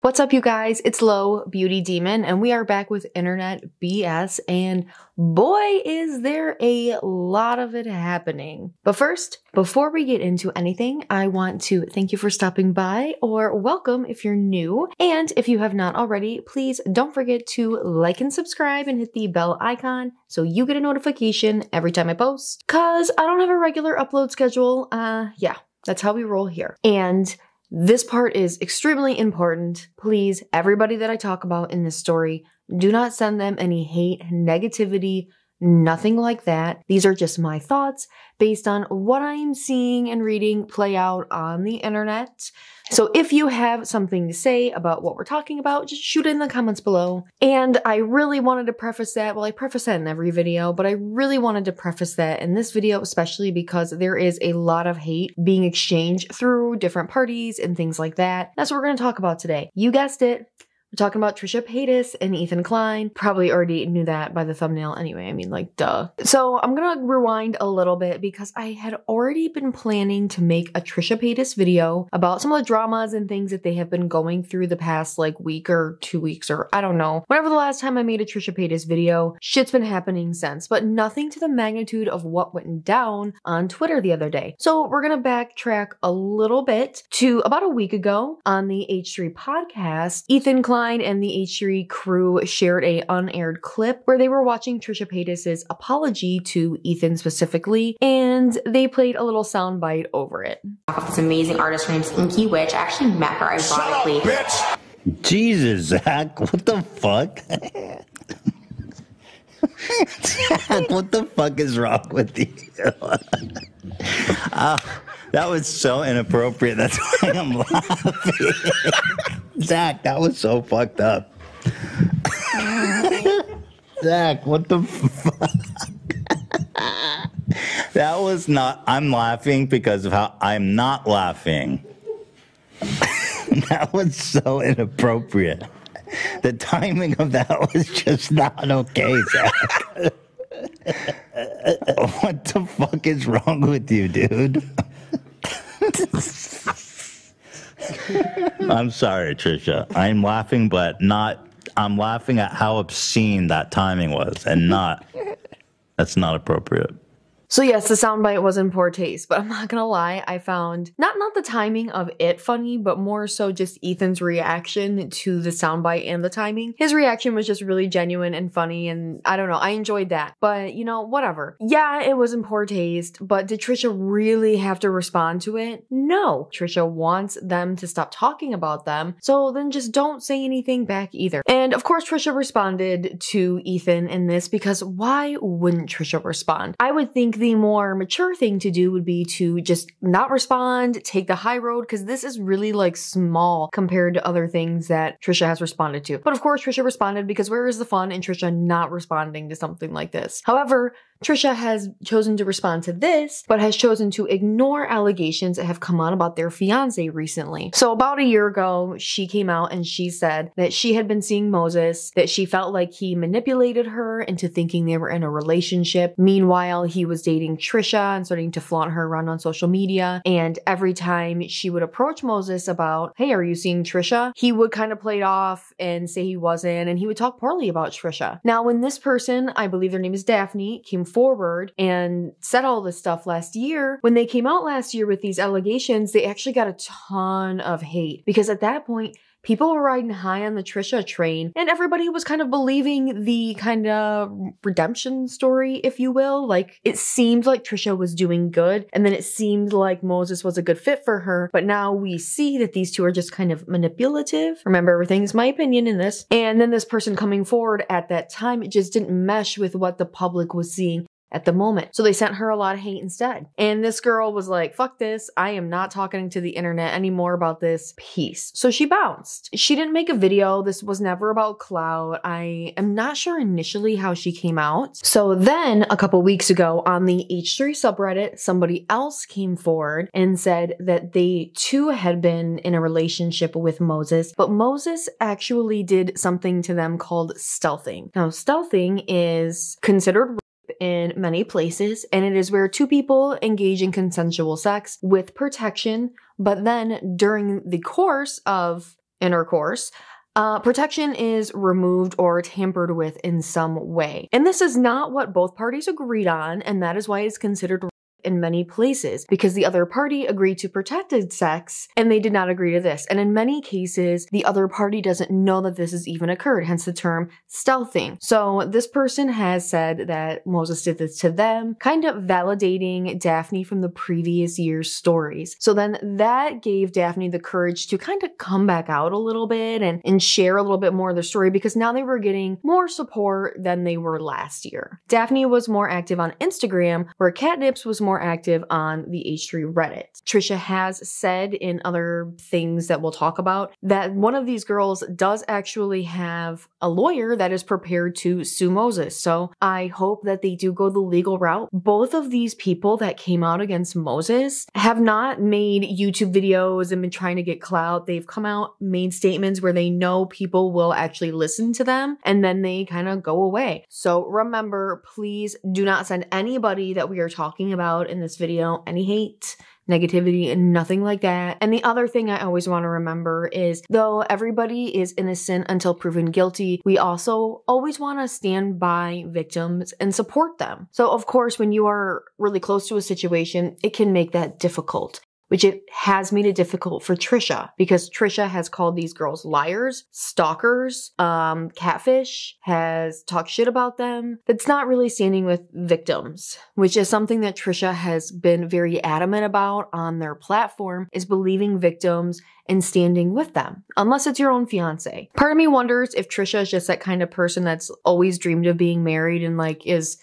What's up, you guys? It's Low Beauty Demon, and we are back with internet BS, and boy, is there a lot of it happening. But first, before we get into anything, I want to thank you for stopping by, or welcome if you're new. And if you have not already, please don't forget to like and subscribe and hit the bell icon so you get a notification every time I post. Cause I don't have a regular upload schedule. Yeah, that's how we roll here. And this part is extremely important. Please, everybody that I talk about in this story, do not send them any hate, negativity, nothing like that. These are just my thoughts based on what I am seeing and reading play out on the internet. So if you have something to say about what we're talking about, just shoot it in the comments below. And I really wanted to preface that. Well, I preface that in every video, but I really wanted to preface that in this video, especially because there is a lot of hate being exchanged through different parties and things like that. That's what we're going to talk about today. You guessed it. We're talking about Trisha Paytas and Ethan Klein. Probably already knew that by the thumbnail anyway. I mean, like, duh. So I'm gonna rewind a little bit because I had already been planning to make a Trisha Paytas video about some of the dramas and things that they have been going through the past like week or 2 weeks, or I don't know. Whenever the last time I made a Trisha Paytas video, shit's been happening since, but nothing to the magnitude of what went down on Twitter the other day. So we're gonna backtrack a little bit to about a week ago on the H3 podcast. Ethan Klein and the H3 crew shared a unaired clip where they were watching Trisha Paytas' apology to Ethan specifically, and they played a little soundbite over it. This amazing artist named Inky Witch. I actually met her ironically. Jesus, Zach, what the fuck? Zach, what the fuck is wrong with you? That was so inappropriate. That's why I'm laughing. Zach, that was so fucked up. Zach, what the fuck? That was not, I'm laughing because of how I'm not laughing. That was so inappropriate. The timing of that was just not okay, Zach. What the fuck is wrong with you, dude? I'm sorry, Trisha. I'm laughing, but not, I'm laughing at how obscene that timing was, and that's not appropriate. So yes, the soundbite was in poor taste, but I'm not gonna lie, I found not the timing of it funny, but more so just Ethan's reaction to the soundbite and the timing. His reaction was just really genuine and funny, and I don't know, I enjoyed that. But, you know, whatever. Yeah, it was in poor taste, but did Trisha really have to respond to it? No. Trisha wants them to stop talking about them, so then just don't say anything back either. And of course, Trisha responded to Ethan in this because why wouldn't Trisha respond? I would think the more mature thing to do would be to just not respond, take the high road, because this is really like small compared to other things that Trisha has responded to. But of course, Trisha responded because where is the fun in Trisha not responding to something like this? However, Trisha has chosen to respond to this, but has chosen to ignore allegations that have come out about their fiance recently. So about a year ago, she came out and she said that she had been seeing Moses, that she felt like he manipulated her into thinking they were in a relationship. Meanwhile, he was dating Trisha and starting to flaunt her around on social media. And every time she would approach Moses about, hey, are you seeing Trisha? He would kind of play it off and say he wasn't, and he would talk poorly about Trisha. Now, when this person, I believe their name is Daphne, came forward and said all this stuff last year, when they came out last year with these allegations, they actually got a ton of hate because at that point, people were riding high on the Trisha train and everybody was kind of believing the kind of redemption story, if you will. Like, it seemed like Trisha was doing good and then it seemed like Moses was a good fit for her. But now we see that these two are just kind of manipulative. Remember, everything's my opinion in this. And then this person coming forward at that time, it just didn't mesh with what the public was seeing at the moment. So they sent her a lot of hate instead. And this girl was like, fuck this. I am not talking to the internet anymore about this. Peace. So she bounced. She didn't make a video. This was never about clout. I am not sure initially how she came out. So then a couple weeks ago on the H3 subreddit, somebody else came forward and said that they too had been in a relationship with Moses, but Moses actually did something to them called stealthing. Now, stealthing is considered in many places, and it is where two people engage in consensual sex with protection, but then during the course of intercourse, protection is removed or tampered with in some way. And this is not what both parties agreed on, and that is why it's considered in many places, because the other party agreed to protected sex and they did not agree to this. And in many cases, the other party doesn't know that this has even occurred, hence the term stealthing. So this person has said that Moses did this to them, kind of validating Daphne from the previous year's stories. So then that gave Daphne the courage to kind of come back out a little bit and share a little bit more of the story, because now they were getting more support than they were last year. Daphne was more active on Instagram, where Catnips was more active on the H3 Reddit. Trisha has said in other things that we'll talk about that one of these girls does actually have a lawyer that is prepared to sue Moses. So I hope that they do go the legal route. Both of these people that came out against Moses have not made YouTube videos and been trying to get clout. They've come out, made statements where they know people will actually listen to them, and then they kind of go away. So remember, please do not send anybody that we are talking about in this video any hate, negativity, and nothing like that. And the other thing I always want to remember is, though everybody is innocent until proven guilty, we also always want to stand by victims and support them. So of course, when you are really close to a situation, it can make that difficult, which it has made it difficult for Trisha, because Trisha has called these girls liars, stalkers, catfish, has talked shit about them. That's not really standing with victims, which is something that Trisha has been very adamant about on their platform, is believing victims and standing with them, unless it's your own fiance. Part of me wonders if Trisha is just that kind of person that's always dreamed of being married and is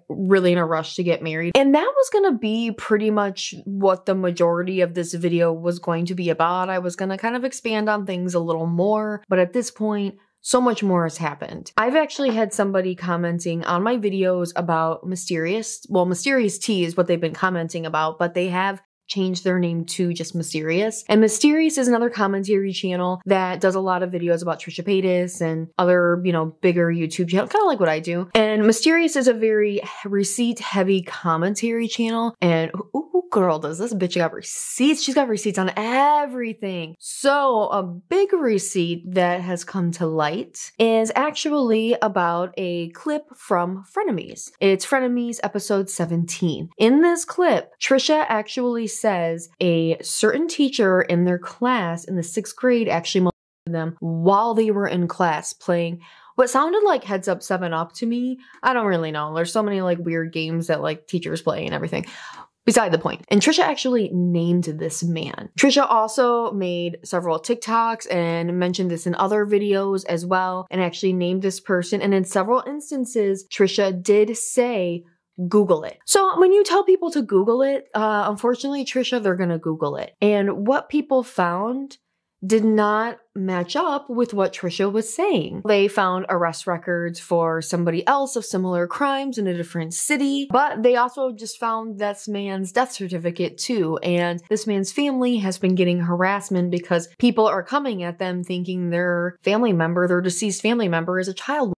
really in a rush to get married. And that was gonna be pretty much what the majority of this video was going to be about. I was gonna kind of expand on things a little more, but at this point, so much more has happened. I've actually had somebody commenting on my videos about Mysterious. Well, Mysterious Tea is what they've been commenting about, but they have changed their name to just Mysterious. And Mysterious is another commentary channel that does a lot of videos about Trisha Paytas and other, bigger YouTube channels, kind of like what I do. And Mysterious is a very receipt-heavy commentary channel. And ooh, girl, does this bitch got receipts? She's got receipts on everything. So a big receipt that has come to light is actually about a clip from Frenemies. It's Frenemies episode 17. In this clip, Trisha actually says a certain teacher in their class in the 6th grade actually molested them while they were in class playing what sounded like Heads Up 7-Up to me. I don't really know. There's so many weird games that teachers play and everything. Beside the point. And Trisha actually named this man. Trisha also made several TikToks and mentioned this in other videos as well, and actually named this person. And in several instances, Trisha did say, Google it. So when you tell people to Google it, unfortunately, Trisha, they're gonna Google it. And what people found did not match up with what Trisha was saying. They found arrest records for somebody else of similar crimes in a different city, but they also just found this man's death certificate too. And this man's family has been getting harassment because people are coming at them thinking their deceased family member is a child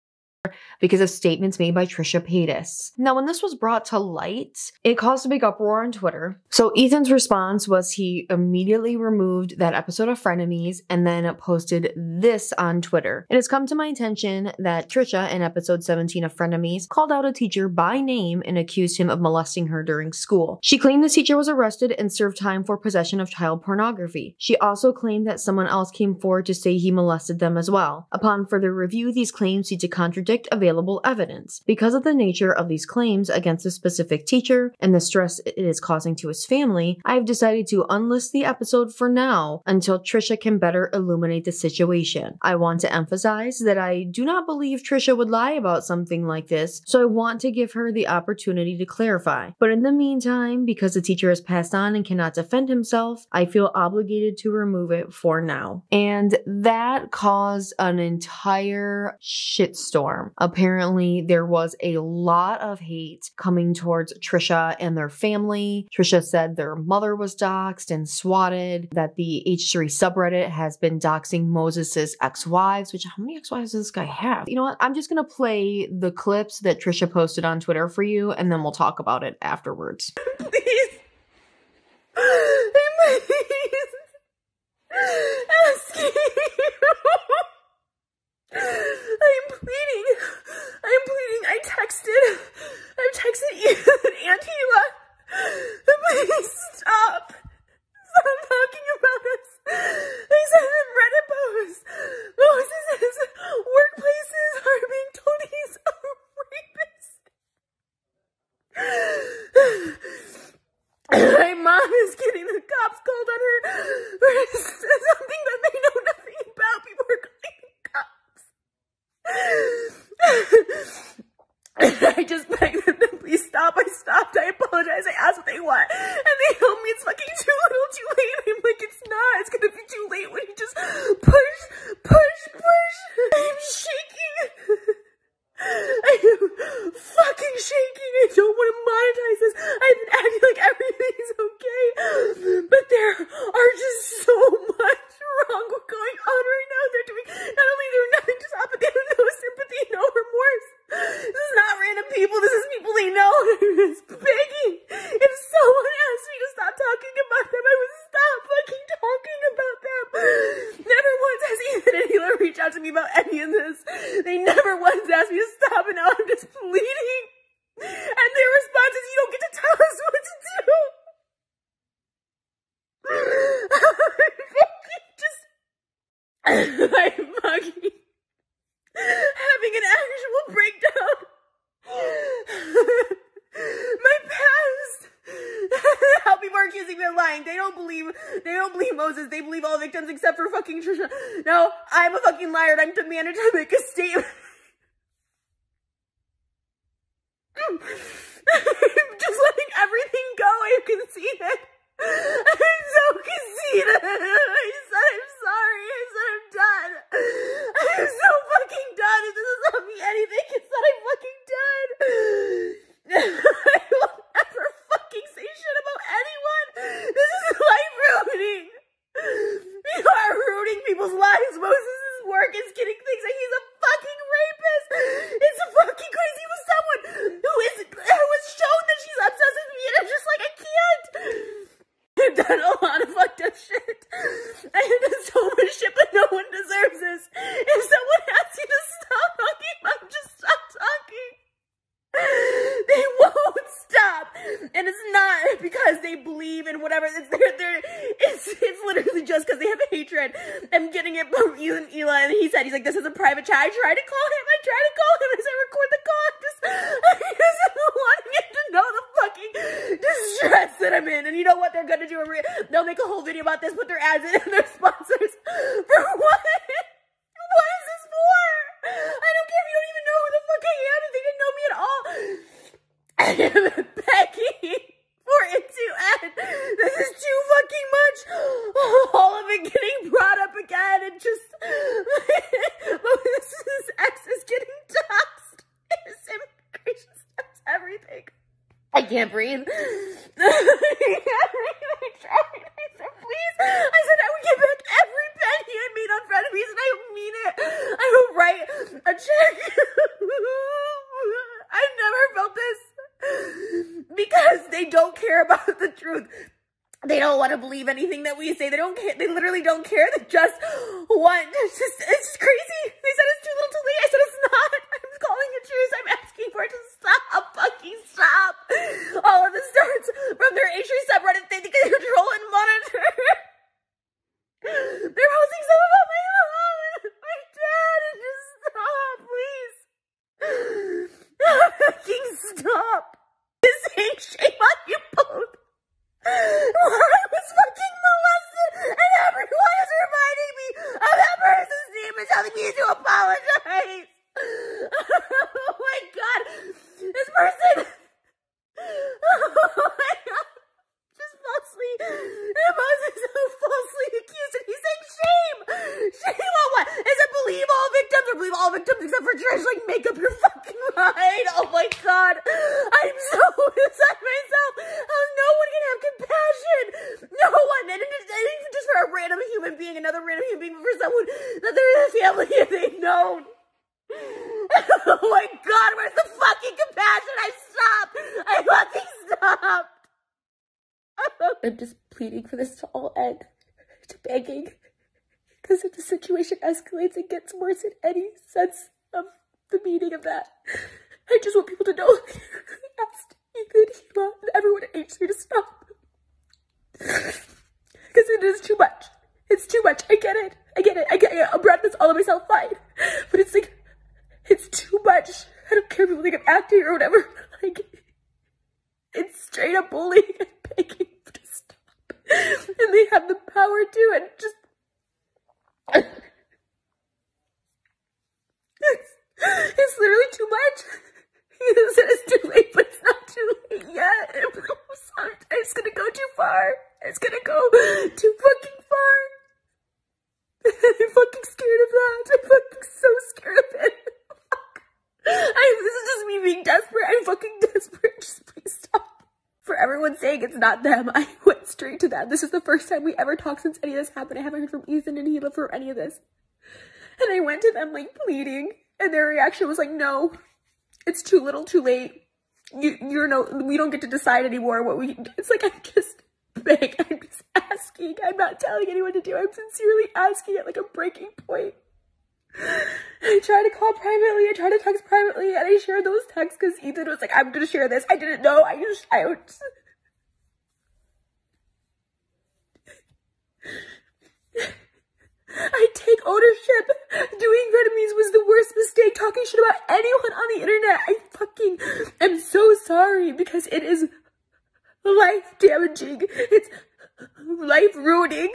because of statements made by Trisha Paytas. Now, when this was brought to light, it caused a big uproar on Twitter. So Ethan's response was he immediately removed that episode of Frenemies and then posted this on Twitter. It has come to my attention that Trisha, in episode 17 of Frenemies, called out a teacher by name and accused him of molesting her during school. She claimed the teacher was arrested and served time for possession of child pornography. She also claimed that someone else came forward to say he molested them as well. Upon further review, these claims seem to contradict available evidence. Because of the nature of these claims against a specific teacher and the stress it is causing to his family, I have decided to unlist the episode for now until Trisha can better illuminate the situation. I want to emphasize that I do not believe Trisha would lie about something like this, so I want to give her the opportunity to clarify. But in the meantime, because the teacher has passed on and cannot defend himself, I feel obligated to remove it for now. And that caused an entire shitstorm. Apparently, there was a lot of hate coming towards Trisha and their family. Trisha said their mother was doxxed and swatted, that the H3 subreddit has been doxing Moses' ex-wives, which how many ex-wives does this guy have? You know what? I'm just gonna play the clips that Trisha posted on Twitter for you, and then we'll talk about it afterwards. Please. Please. asking you. I'm pleading. I've texted Ethan and Hila. Please stop. Stop talking about us. They said in Reddit posts, Moses' workplaces are being told he's a rapist. My mom is getting the cops called on her for something that they know nothing about. People are calling the cops. I just begged them to please stop. I stopped. I apologized. I asked what they want. And they told me it's fucking too little too late. And I'm like, it's not. It's gonna be too late when you just push. I'm shaking. I am fucking shaking. I don't want to monetize this. I've been acting like everything's okay. But there are just so much wrong going on right now. They're doing, not only they're nothing to stop, but they have no sympathy, no remorse. This is not random people. This is people they know. I'm just begging. If someone asked me to stop talking about them, I would stop fucking talking about them. Never once has Ethan and Hila reached out to me about any of this. They never once asked me to stop, and now I'm just pleading. And their response is, you don't get to tell us what to do. I'm fucking having an actual breakdown. My past. How people are accusing me of lying. They don't believe Moses. They believe all victims except for fucking Trisha. No, I'm a fucking liar, and I'm demanded to make a statement. I'm just letting everything go. I conceded. I'm so conceited. I said I'm sorry. I said I'm done. I'm so fucking done. It doesn't tell me anything. It's that I'm fucking done. I will never fucking say shit about anyone. This is life ruining. You are ruining people's lives. Moses' work is getting things like he's a fucking rapist. It's fucking crazy with someone who was shown that she's obsessed with me, and I'm just like, I can't. I've done a lot of fucked up shit. I have done so much shit, but no one deserves this. If someone asks you to stop talking about them, just stop talking. They won't stop. And it's not because they believe in whatever. It's literally just because they have hatred. I'm getting it from Ethan Eli, and he's like, this is a private chat. I tried to call him. I said, record the call. I just wanting him to know the fucking distress that I'm in. And you know what they're gonna do? They'll make a whole video about this, put their ads in and their sponsors. For what? What is this for? I don't care if you don't even know who the fuck I am, if they didn't know me at all. I am begging for it to end. This is too fucking much. All of it getting brought up again, and just Moses' ex is getting doxxed. His immigration stuff's everything. I can't breathe. I tried. I said, please. I said I would give back every penny I made on Frenemies, and I mean it. I will write a check. I've never felt this. Because they don't care about the truth. They don't want to believe anything that we say. They don't care. They literally don't care. They just want. It's just crazy. They said it's too little too late. I said it's not. I'm calling it truth. I'm asking for it to stop. Fucking stop. All of this starts from their H3 subreddit. They can control and monitor. They're posting stuff about my mom and my dad. And just stop, please. Fucking stop. This ain't shame on you both. I was fucking molested, and everyone is reminding me of that person's name and telling me to apologize. Oh my god. This person. Oh my god. Just falsely. Moses is so falsely accused, and he's saying shame. Shame on what? Is it believe all victims or believe all victims except for Trish? Like, make up your fucking mind. Oh my god. I'm so beside myself. How no one can have compassion. No one. And even just for a random human being, another random human being, for someone that they're in a family and they've known. Oh my god, where's the fucking compassion? I stopped. I fucking stopped. I'm just pleading for this to all end. Begging. Because if the situation escalates and gets worse in any sense of the meaning of that, I just want people to know I asked Ethan, Hema, and everyone at H3 to stop. Because it is too much. It's too much. I get it. I get it. I'm brought this all of myself, fine. But it's like, it's too much. I don't care if people think I'm acting or whatever. Like, it's straight up bullying and begging to stop. And they have the power to, and just... It's literally too much. He said it's too late, but it's not too late yet. It's gonna go too far. It's gonna go too fucking far. I'm fucking scared of that. I'm fucking so scared of it. This is just me being desperate. I'm fucking desperate. Just please stop. For everyone saying it's not them, I went straight to them. This is the first time we ever talked since any of this happened. I haven't heard from Ethan and Hila for any of this. And I went to them like pleading, and their reaction was like, no, it's too little too late. You're no, we don't get to decide anymore what we, it's like, I'm just begging, I'm just asking. I'm not telling anyone to do. I'm sincerely asking at like a breaking point. I tried to call privately, I tried to text privately, and I shared those texts because Ethan was like, I'm gonna share this. I didn't know. I take ownership. Doing Frenemies was the worst mistake. Talking shit about anyone on the internet. I fucking am so sorry because it is life damaging. It's life ruining.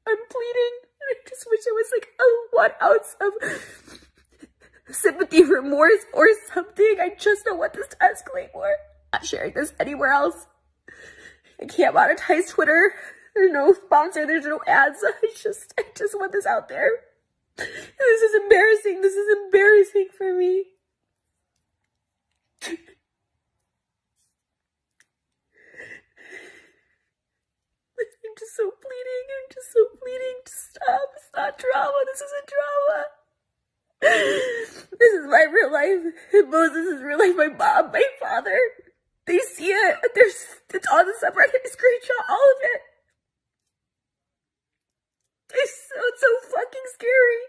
I'm pleading. I just wish it was like a 1 ounce of sympathy, remorse, or something. I just don't want this to escalate more. I'm not sharing this anywhere else. I can't monetize Twitter. There's no sponsor. There's no ads. I just want this out there. And this is embarrassing. This is embarrassing for me. I'm just so pleading. I'm just so pleading to stop. It's not drama. This isn't drama. This is my real life. Moses is real life. My mom, my father. They see it. It's on the subreddit. I screenshot all of it. It's so fucking scary.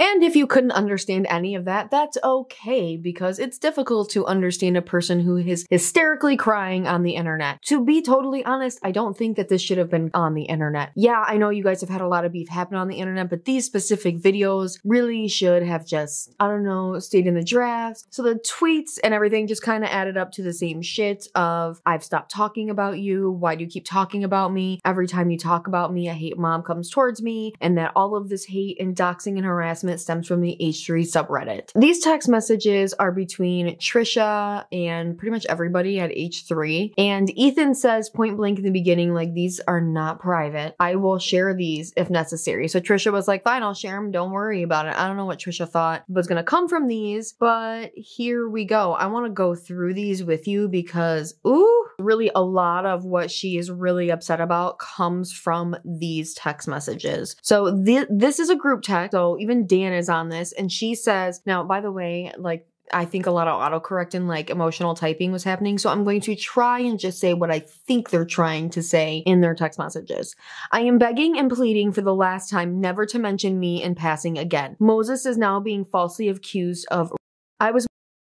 And if you couldn't understand any of that, that's okay, because it's difficult to understand a person who is hysterically crying on the internet. To be totally honest, I don't think that this should have been on the internet. Yeah, I know you guys have had a lot of beef happen on the internet, but these specific videos really should have just, I don't know, stayed in the drafts. So the tweets and everything just kind of added up to the same shit of, I've stopped talking about you, why do you keep talking about me? Every time you talk about me, a hate mob comes towards me, and that all of this hate and doxing and harassment stems from the H3 subreddit. These text messages are between Trisha and pretty much everybody at H3. And Ethan says point blank in the beginning, like, these are not private. I will share these if necessary. So Trisha was like, fine, I'll share them. Don't worry about it. I don't know what Trisha thought was gonna come from these, but here we go. I want to go through these with you because, ooh, really a lot of what she is really upset about comes from these text messages. So this is a group text. So even Dan is on this, and she says, now, by the way, like, I think a lot of autocorrect and like emotional typing was happening. So I'm going to try and just say what I think they're trying to say in their text messages. I am begging and pleading for the last time never to mention me in passing again. Moses is now being falsely accused of, I was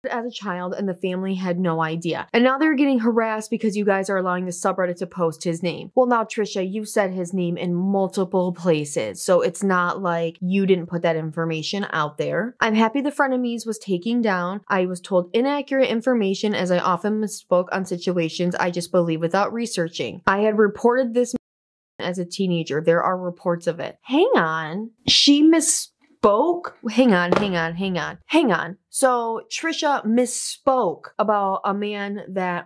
as a child and the family had no idea. And now they're getting harassed because you guys are allowing the subreddit to post his name. Well, now Trisha, you said his name in multiple places, so it's not like you didn't put that information out there. I'm happy the frenemies was taken down. I was told inaccurate information as I often misspoke on situations I just believe without researching. I had reported this as a teenager. There are reports of it. Hang on. She misspoke. Hang on. So Trisha misspoke about a man that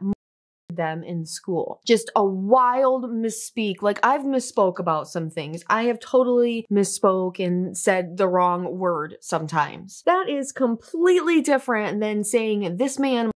them in school. Just a wild misspeak. Like, I've misspoke about some things. I have totally misspoke and said the wrong word sometimes. That is completely different than saying this man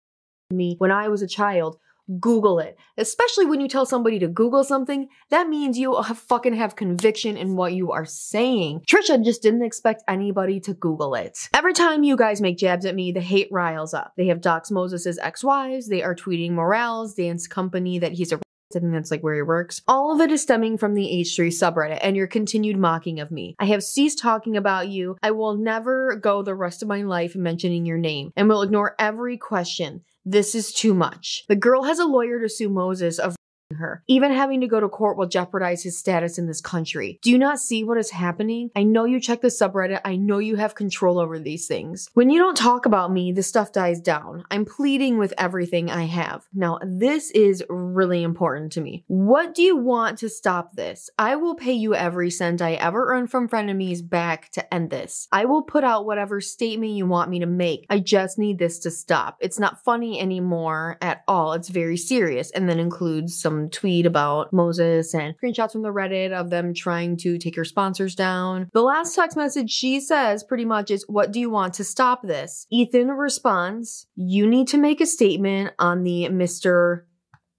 me when I was a child. Google it. Especially when you tell somebody to Google something, that means you fucking have conviction in what you are saying. Trisha just didn't expect anybody to Google it. Every time you guys make jabs at me, the hate riles up. They have doxed Moses' ex-wives. They are tweeting Morales, dance company, that he's a I think that's like where he works. All of it is stemming from the H3 subreddit and your continued mocking of me. I have ceased talking about you. I will never go the rest of my life mentioning your name and will ignore every question. This is too much. The girl has a lawyer to sue Moses of her. Even having to go to court will jeopardize his status in this country. Do you not see what is happening? I know you check the subreddit. I know you have control over these things. When you don't talk about me, this stuff dies down. I'm pleading with everything I have. Now, this is really important to me. What do you want to stop this? I will pay you every cent I ever earned from frenemies back to end this. I will put out whatever statement you want me to make. I just need this to stop. It's not funny anymore at all. It's very serious, and then includes some tweet about Moses and screenshots from the Reddit of them trying to take her sponsors down. The last text message she says pretty much is, what do you want to stop this? Ethan responds, you need to make a statement on the Mr.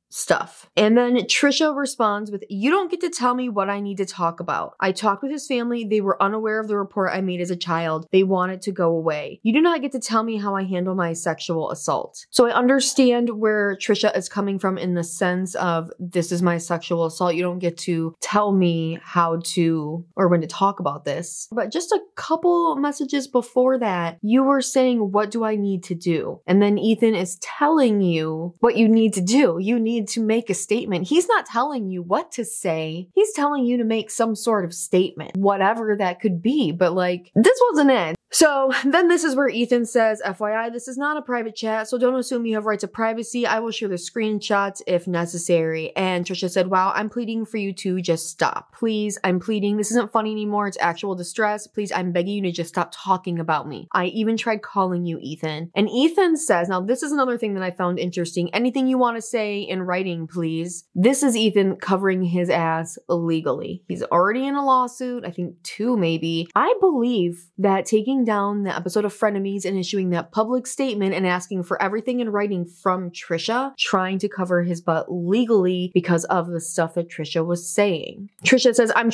stuff. And then Trisha responds with, you don't get to tell me what I need to talk about. I talked with his family. They were unaware of the report I made as a child. They want it to go away. You do not get to tell me how I handle my sexual assault. So I understand where Trisha is coming from in the sense of, this is my sexual assault. You don't get to tell me how to or when to talk about this. But just a couple messages before that, you were saying, what do I need to do? And then Ethan is telling you what you need to do. You need to make a statement. He's not telling you what to say. He's telling you to make some sort of statement, whatever that could be. But like, this wasn't it. So then this is where Ethan says, FYI, this is not a private chat, so don't assume you have rights of privacy. I will share the screenshots if necessary. And Trisha said, wow, I'm pleading for you to just stop. Please, I'm pleading. This isn't funny anymore. It's actual distress. Please, I'm begging you to just stop talking about me. I even tried calling you, Ethan. And Ethan says, now this is another thing that I found interesting. Anything you want to say in writing, please. This is Ethan covering his ass legally. He's already in a lawsuit, I think 2 maybe. I believe that taking down the episode of Frenemies and issuing that public statement and asking for everything in writing from Trisha, trying to cover his butt legally because of the stuff that Trisha was saying. Trisha says, I'm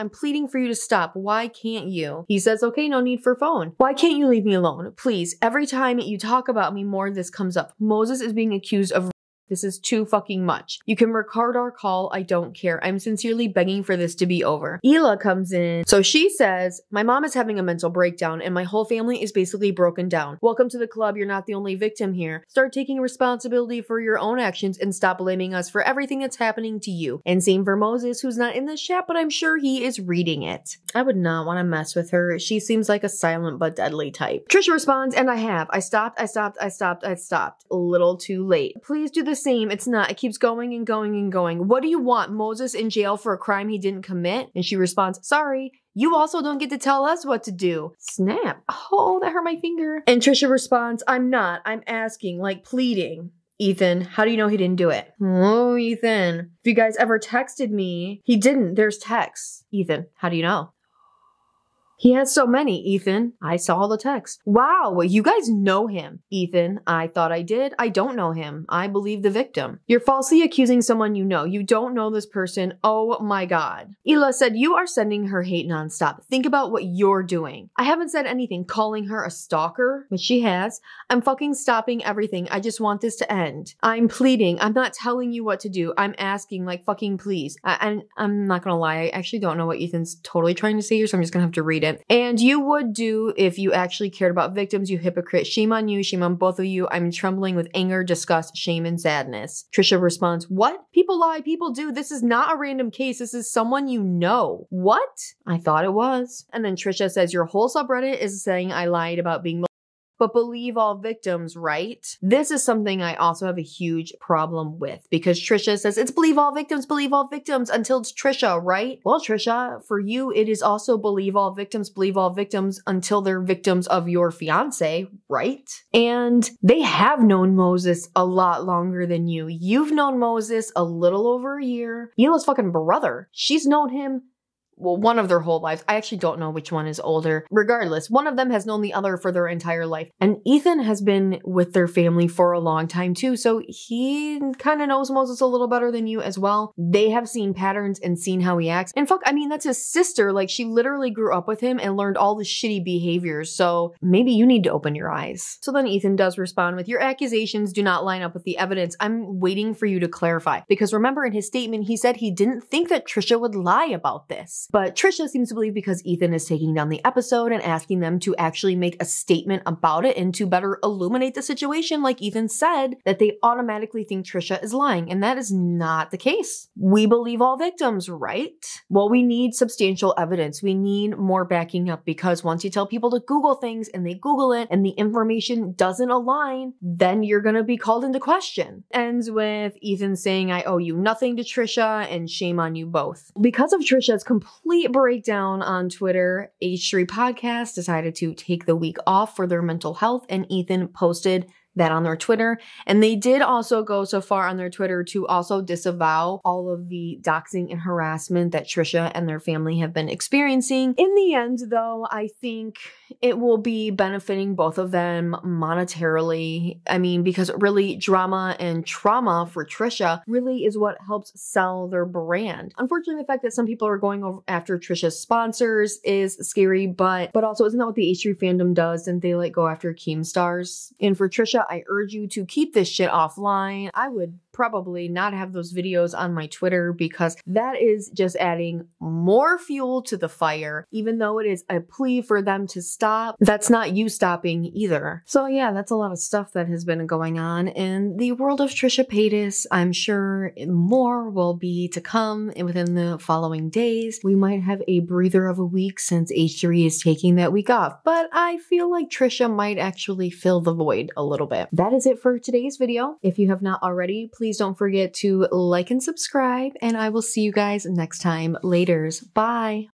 pleading for you to stop. Why can't you? He says, okay, no need for phone. Why can't you leave me alone? Please, every time you talk about me more, this comes up. Moses is being accused of this is too fucking much. You can record our call. I don't care. I'm sincerely begging for this to be over. Hila comes in. So she says, my mom is having a mental breakdown and my whole family is basically broken down. Welcome to the club. You're not the only victim here. Start taking responsibility for your own actions and stop blaming us for everything that's happening to you. And same for Moses, who's not in this chat, but I'm sure he is reading it. I would not want to mess with her. She seems like a silent but deadly type. Trisha responds, and I have. I stopped. A little too late. Please do the same. It's not. It keeps going and going and going. What do you want? Moses in jail for a crime he didn't commit? And she responds, sorry. You also don't get to tell us what to do. Snap. Oh, that hurt my finger. And Trisha responds, I'm not. I'm asking, like pleading. Ethan, how do you know he didn't do it? Oh, Ethan. If you guys ever texted me, he didn't. There's texts. Ethan, how do you know? He has so many, Ethan. I saw the text. Wow, you guys know him. Ethan, I thought I did. I don't know him. I believe the victim. You're falsely accusing someone you know. You don't know this person. Oh my God. Hila said, you are sending her hate nonstop. Think about what you're doing. I haven't said anything calling her a stalker, but she has. I'm fucking stopping everything. I just want this to end. I'm pleading. I'm not telling you what to do. I'm asking, like, fucking please. And I'm not gonna lie. I actually don't know what Ethan's totally trying to say here, so I'm just gonna have to read it. And you would do if you actually cared about victims, you hypocrite. Shame on you, shame on both of you. I'm trembling with anger, disgust, shame, and sadness. Trisha responds, what? People lie, people do. This is not a random case. This is someone you know. What? I thought it was. And then Trisha says, your whole subreddit is saying I lied about being but believe all victims, right? This is something I also have a huge problem with because Trisha says it's believe all victims until it's Trisha, right? Well, Trisha, for you, it is also believe all victims until they're victims of your fiance, right? And they have known Moses a lot longer than you. You've known Moses a little over a year. Hila's fucking brother. She's known him well, one of their whole lives. I actually don't know which one is older. Regardless, one of them has known the other for their entire life. And Ethan has been with their family for a long time too, so he kind of knows Moses a little better than you as well. They have seen patterns and seen how he acts. And fuck, I mean, that's his sister. Like, she literally grew up with him and learned all the shitty behaviors, so maybe you need to open your eyes. So then Ethan does respond with, your accusations do not line up with the evidence. I'm waiting for you to clarify. Because remember, in his statement, he said he didn't think that Trisha would lie about this. But Trisha seems to believe because Ethan is taking down the episode and asking them to actually make a statement about it and to better illuminate the situation, like Ethan said, that they automatically think Trisha is lying. And that is not the case. We believe all victims, right? Well, we need substantial evidence. We need more backing up, because once you tell people to Google things and they Google it and the information doesn't align, then you're going to be called into question. Ends with Ethan saying, I owe you nothing to Trisha and shame on you both. Because of Trisha's complete breakdown on Twitter, H3 Podcast decided to take the week off for their mental health, and Ethan posted that on their Twitter. And they did also go so far on their Twitter to also disavow all of the doxing and harassment that Trisha and their family have been experiencing. In the end, though, I think it will be benefiting both of them monetarily. I mean, because really drama and trauma for Trisha really is what helps sell their brand. Unfortunately, the fact that some people are going over after Trisha's sponsors is scary, but also isn't that what the H3 fandom does? And they like go after Keemstars. And for Trisha, I urge you to keep this shit offline. I would probably not have those videos on my Twitter, because that is just adding more fuel to the fire. Even though it is a plea for them to stop, that's not you stopping either. So yeah, that's a lot of stuff that has been going on in the world of Trisha Paytas. I'm sure more will be to come within the following days. We might have a breather of a week since H3 is taking that week off, but I feel like Trisha might actually fill the void a little bit. That is it for today's video. If you have not already, please don't forget to like and subscribe, and I will see you guys next time. Laters. Bye.